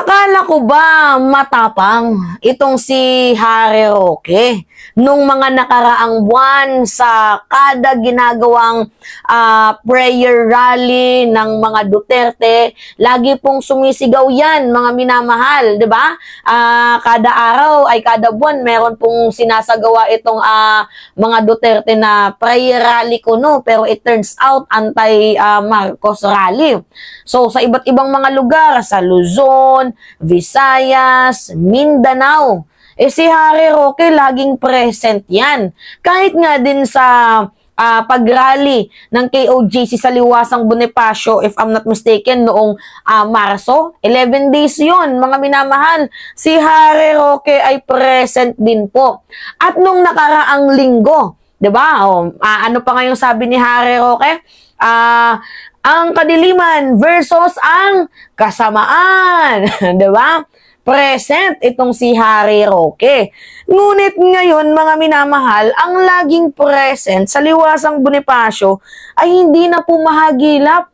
Akala ko ba matapang itong si Harry Roque nung mga nakaraang buwan sa kada ginagawang prayer rally ng mga Duterte, lagi pong sumisigaw yan, mga minamahal, di ba? Kada araw ay kada buwan meron pong sinasagawa itong mga Duterte na prayer rally kuno, pero it turns out anti-Marcos rally. So sa iba't ibang mga lugar, sa Luzon, Visayas, Mindanao, si Harry Roque laging present yan. Kahit nga din sa pag-rally ng KOJC sa Liwasang Bonifacio, if I'm not mistaken, noong Marso, 11 days yun, mga minamahal. Si Harry Roque ay present din po. At nung nakaraang linggo, 'di ba? Ano pa ngayong sabi ni Harry Roque? Ang kadiliman versus ang kasamaan. 'Di ba? Present itong si Harry Roque. Ngunit ngayon, mga minamahal, ang laging present sa Liwasang Bonifacio ay hindi na pumahagilap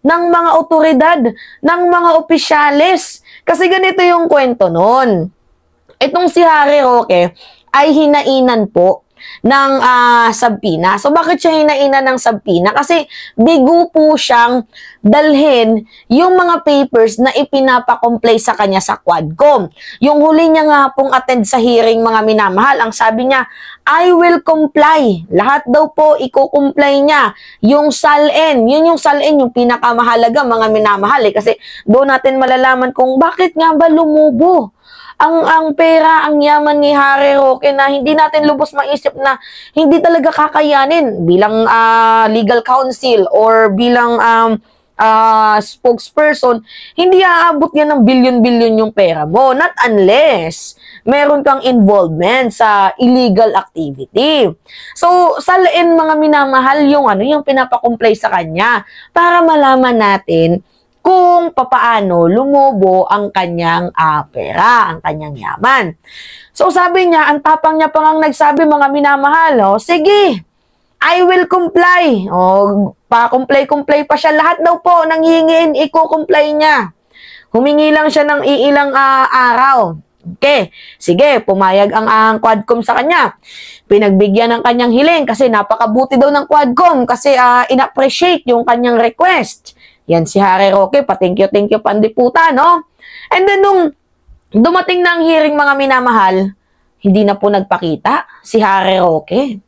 ng mga otoridad, ng mga opisyales. Kasi ganito yung kwento nun. Itong si Harry Roque ay hinainan po ng sabpina. So bakit siya hinainan ng sabpina? Kasi bigo po siyang dalhin yung mga papers na ipinapa-comply sa kanya sa Quadcom. Yung huli niya nga pong attend sa hearing, mga minamahal, ang sabi niya, I will comply. Lahat daw po iko-comply niya. Yung SALN, yun yung SALN, yung pinakamahalaga, mga minamahal. Kasi doon natin malalaman kung bakit nga ba lumubo ang pera, ang yaman ni Harry Roque na hindi natin lubos maisip na hindi talaga kakayanin bilang legal counsel or bilang spokesperson. Hindi aabot yan ng bilyon-bilyon yung pera mo. Not unless meron kang involvement sa illegal activity. So, salain, mga minamahal, yung pinapa-comply sa kanya para malaman natin kung papaano lumubo ang kanyang pera, ang kanyang yaman. So sabi niya, ang tapang niya pa ngang nagsabi, mga minamahal, sige, I will comply. Pa-comply pa siya. Lahat daw po nang hingin, i-comply niya. Humingi lang siya ng iilang araw. Okay, sige, pumayag ang Quadcom sa kanya. Pinagbigyan ng kanyang hiling kasi napakabuti daw ng Quadcom kasi in-appreciate yung kanyang request. Yan si Harry Roque, thank you pandiputa, no? And then nung dumating na ang hearing, mga minamahal, hindi na po nagpakita si Harry Roque.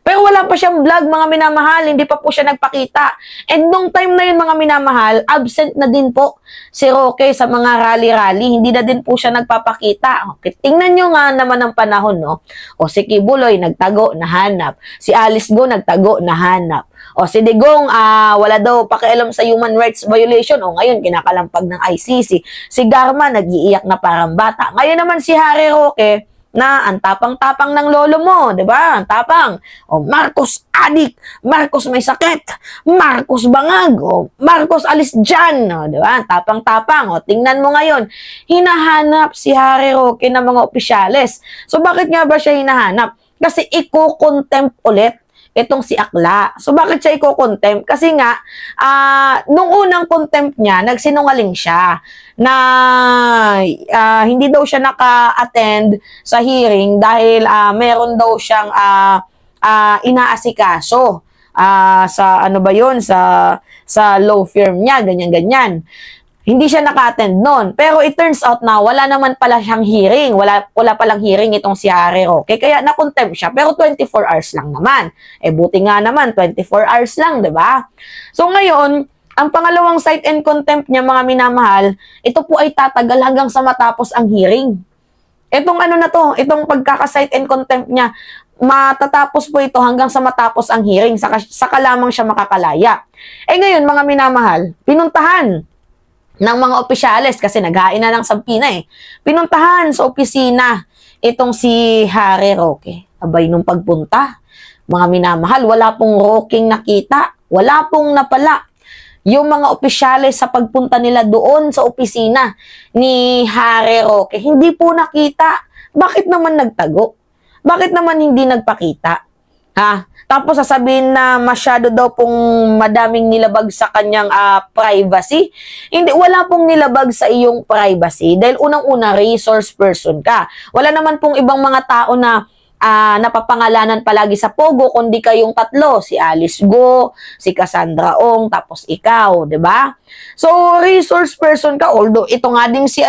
Pero wala pa siyang vlog, mga minamahal, hindi pa po siya nagpakita. And nung time na yun, mga minamahal, absent na din po si Roque sa mga rally-rally, hindi na din po siya nagpapakita. Okay, tingnan nyo nga naman ang panahon, no? O si Kibuloy, nagtago, nahanap. Si Alice Go, nagtago, nahanap. O si Digong, wala daw pakialam sa human rights violation. O ngayon, kinakalampag ng ICC. Si Garma, nag-iiyak na parang bata. Ngayon naman si Harry Roque, na ang tapang-tapang ng lolo mo, di ba? Ang tapang. O Marcos adik, Marcos may sakit, Marcos bangag, o Marcos alis dyan, o, di ba? Tapang-tapang. O tingnan mo ngayon, hinahanap si Harry Roque ng mga opisyales. So bakit nga ba siya hinahanap? Kasi iko-contempt ulit itong si Akla. So, bakit siya i-contempt? Kasi nga, nung unang contempt niya, nagsinungaling siya na hindi daw siya naka-attend sa hearing dahil meron daw siyang inaasikaso sa ano ba yun, sa law firm niya, ganyan-ganyan. Hindi siya naka-attend nun. Pero it turns out na wala naman pala siyang hearing. Wala palang hearing itong si Harry Roque. Kaya na-contempt siya. Pero 24 hours lang naman. Buti nga naman, 24 hours lang, di ba? So ngayon, ang pangalawang cite and contempt niya, mga minamahal, ito po ay tatagal hanggang sa matapos ang hearing. Itong ano na to, itong pagkaka-cite and contempt niya, matatapos po ito hanggang sa matapos ang hearing. Saka lamang siya makakalaya. Ngayon, mga minamahal, pinuntahan ng mga opisyales kasi naghain na ng sampina Pinuntahan sa opisina itong si Harry Roque. Abay, nung pagpunta, mga minamahal, wala pong Roqueng nakita. Wala pong napala yung mga opisyales sa pagpunta nila doon sa opisina ni Harry Roque. Hindi po nakita. Bakit naman nagtago? Bakit naman hindi nagpakita? Ha? Tapos sasabihin na masyado daw pong madaming nilabag sa kanyang privacy. Hindi, wala pong nilabag sa iyong privacy dahil unang-una resource person ka. Wala naman pong ibang mga tao na napapangalanan palagi sa Pogo kundi kayong tatlo, si Alice Go, si Cassandra Ong, tapos ikaw, 'di ba? So resource person ka, although ito nga ding si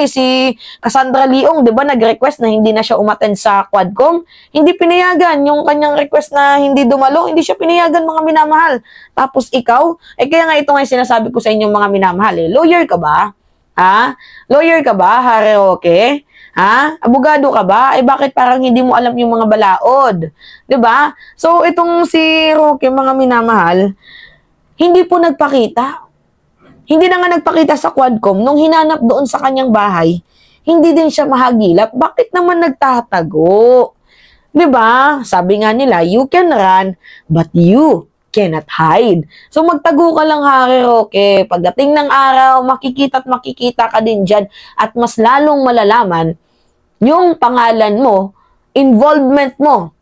si Cassandra Leong, 'di ba, nag-request na hindi na siya umattend sa Quadcom, hindi pinayagan yung kanyang request na hindi dumalo, hindi siya pinayagan, mga minamahal. Tapos ikaw, kaya nga ito nga yung sinasabi ko sa inyo, mga minamahal, lawyer ka ba? Ha? Lawyer ka ba, Harry Roque? Ha? Abogado ka ba? Bakit parang hindi mo alam yung mga balaod? 'Di ba? So, itong si Roque, mga minamahal, hindi po nagpakita. Hindi na nga nagpakita sa Quadcom. Nung hinanap doon sa kanyang bahay, hindi din siya mahagilap. Bakit naman nagtatago? 'Di ba? Sabi nga nila, you can run, but you cannot hide. So, magtago ka lang, Harry Roque. Pagdating ng araw, makikita at makikita ka din dyan at mas lalong malalaman yung pangalan mo, involvement mo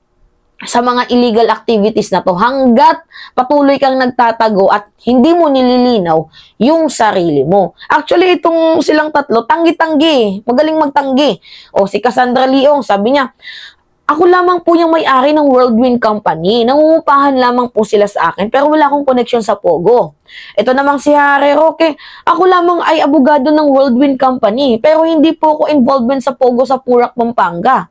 sa mga illegal activities na to hanggat patuloy kang nagtatago at hindi mo nililinaw yung sarili mo. Actually, itong silang tatlo, tanggi-tanggi, magaling magtanggi. O si Cassandra Leong, sabi niya, ako lamang po yung may-ari ng Whirlwind Company. Nangungupahan lamang po sila sa akin pero wala akong connection sa Pogo. Ito namang si Harry Roque, ako lamang ay abogado ng Whirlwind Company pero hindi po ako involvement sa Pogo sa Purak, Pampanga.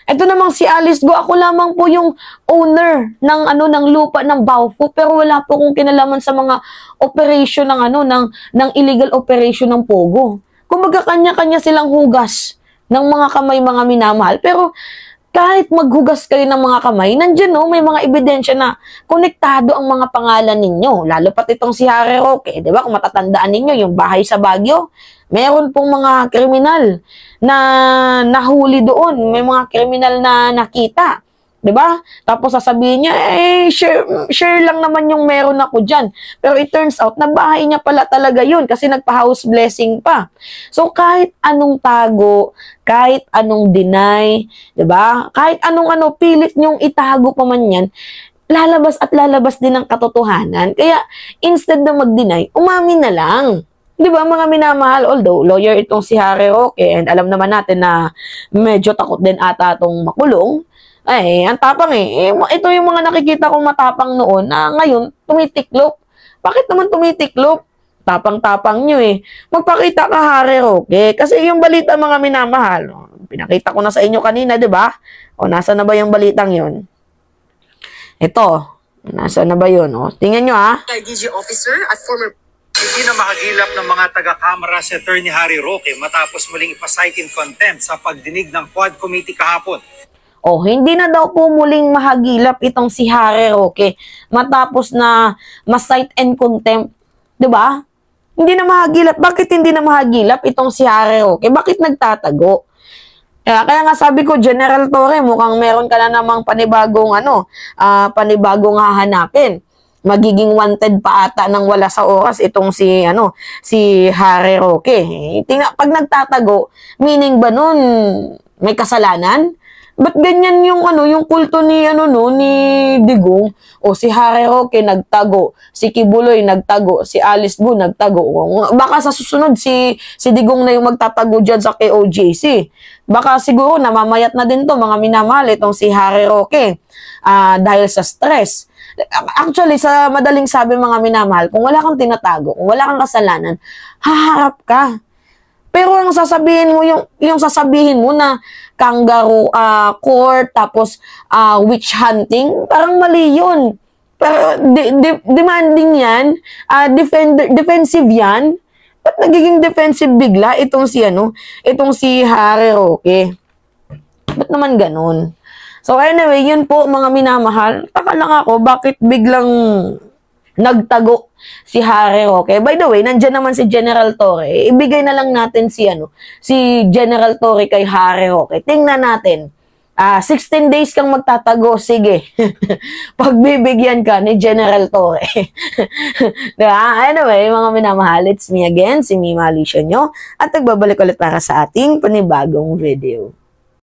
Ito namang si Alice Go, ako lamang po yung owner ng lupa ng Baofu pero wala po akong kinalaman sa mga operation ng illegal operation ng Pogo. Kumbaga kanya-kanya silang hugas ng mga kamay, mga minamahal. Pero kahit maghugas kayo ng mga kamay, nandyan may mga ebidensya na konektado ang mga pangalan ninyo. Lalo pat itong si Harry Roque, di ba? Kung matatandaan ninyo, yung bahay sa Baguio, meron pong mga kriminal na nahuli doon. May mga kriminal na nakita. Diba? Tapos sasabihin niya, share lang naman yung meron ako dyan. Pero it turns out, na bahay niya pala talaga yun kasi nagpa-house blessing pa. So, kahit anong tago, kahit anong deny, diba? Kahit anong pilit niyong itago pa man yan, lalabas at lalabas din ang katotohanan. Kaya, instead na mag-deny, umamin na lang. Diba, mga minamahal? Although, lawyer itong si Harry Roque, and alam naman natin na medyo takot din ata itong makulong. Ang tapang Ito yung mga nakikita kong matapang noon na ngayon tumitiklop. Bakit naman tumitiklop? Tapang-tapang nyo Magpakita ka, Harry Roque. Kasi yung balita, mga minamahal, pinakita ko na sa inyo kanina, di ba? Nasa na ba yung balitang yun? Ito. Nasa na ba yun? Tingnan nyo, DG officer at former. Hindi na makagilap ng mga taga-kamara si Attorney Harry Roque matapos muling ipasight in contempt sa pagdinig ng Quad Committee kahapon. Hindi na daw po muling mahagilap itong si Harry Roque matapos na ma-cite in contempt. Diba? Hindi na mahagilap. Bakit hindi na mahagilap itong si Harry Roque? Bakit nagtatago? Kaya nga sabi ko, General Torre, mukhang meron ka na namang panibagong hahanapin. Magiging wanted pa ata ng wala sa oras itong si Harry Roque. Pag nagtatago, meaning ba nun may kasalanan? Ba't ganyan yung kulto ni Digong? Si Harry Roque nagtago, si Kibuloy nagtago, si Alice Go nagtago. Baka sa susunod si Digong na yung magtatago diyan sa KOJC. Baka siguro namamayat na din to, mga minamahal, itong si Harry Roque dahil sa stress. Actually, sa madaling sabi, mga minamahal, kung wala kang tinatago, kung wala kang kasalanan, haharap ka. Pero ang sasabihin mo, yung sasabihin mo na kangaroo court, tapos witch hunting, parang mali yun. Pero demanding yan, defensive yan. Ba't nagiging defensive bigla itong si Harry Roque? Ba't naman ganun? So anyway, yun po, mga minamahal. Taka lang ako, bakit biglang nagtago si Harry Roque? By the way, nandyan naman si General Torre. Ibigay na lang natin si General Torre kay Harry Roque. Tingnan natin. 16 days kang magtatago. Sige. Pagbibigyan ka ni General Torre. Diba? Anyway, mga minamahal, it's me again, si Mima Alicia nyo. At nagbabalik ulit para sa ating panibagong video.